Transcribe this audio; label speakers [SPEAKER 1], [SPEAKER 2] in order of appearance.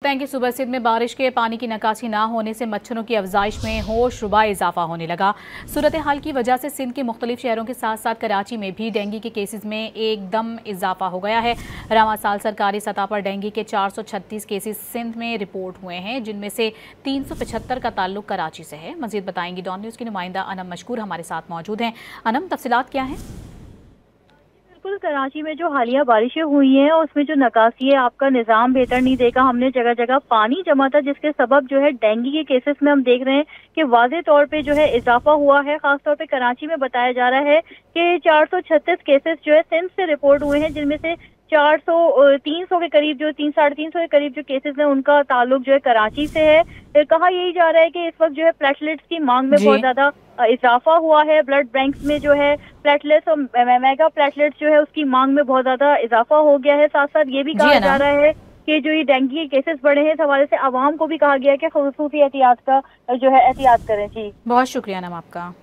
[SPEAKER 1] हैं कि सुबह सिंध में बारिश के पानी की निकासी ना होने से मच्छरों की अफजाइश में होशरुबा इजाफा होने लगा। सूरत हाल की वजह से सिंध के मुख्तलिफ शहरों के साथ साथ कराची में भी डेंगू के केसेस में एकदम इजाफा हो गया है। रवां साल सरकारी सतह पर डेंगू के 436 केसेस सिंध में रिपोर्ट हुए हैं, जिनमें से 375 का ताल्लुक कराची से है। मजीद बताएंगी डॉन न्यूज़ की नुमाइंदा अनम मशकूर हमारे साथ मौजूद हैं। अनम, तफसीलात क्या हैं?
[SPEAKER 2] बिल्कुल, कराची में जो हालिया बारिशें हुई हैं उसमें जो निकासी है आपका निज़ाम बेहतर नहीं देखा हमने। जगह जगह पानी जमा था, जिसके सबब जो है डेंगू के केसेस में हम देख रहे हैं कि वाज़े तौर पे जो है इजाफा हुआ है। खासतौर पे कराची में बताया जा रहा है कि 436 केसेस जो है सिंध से रिपोर्ट हुए हैं, जिनमें से 300 के करीब जो 300-350 के करीब जो केसेस हैं उनका ताल्लुक जो है कराची से है। कहा यही जा रहा है कि इस वक्त जो है प्लेटलेट्स की मांग में बहुत ज्यादा इजाफा हुआ है। ब्लड बैंक्स में जो है प्लेटलेट्स और मेगा प्लेटलेट्स जो है उसकी मांग में बहुत ज्यादा इजाफा हो गया है। साथ साथ ये भी कहा जा रहा है कि जो ये डेंगू के केसेस बढ़े हैं, इस हवाले से आवाम को भी कहा गया है कि खुसूसी एहतियात का जो है एहतियात करें। जी,
[SPEAKER 1] बहुत शुक्रिया नाम आपका।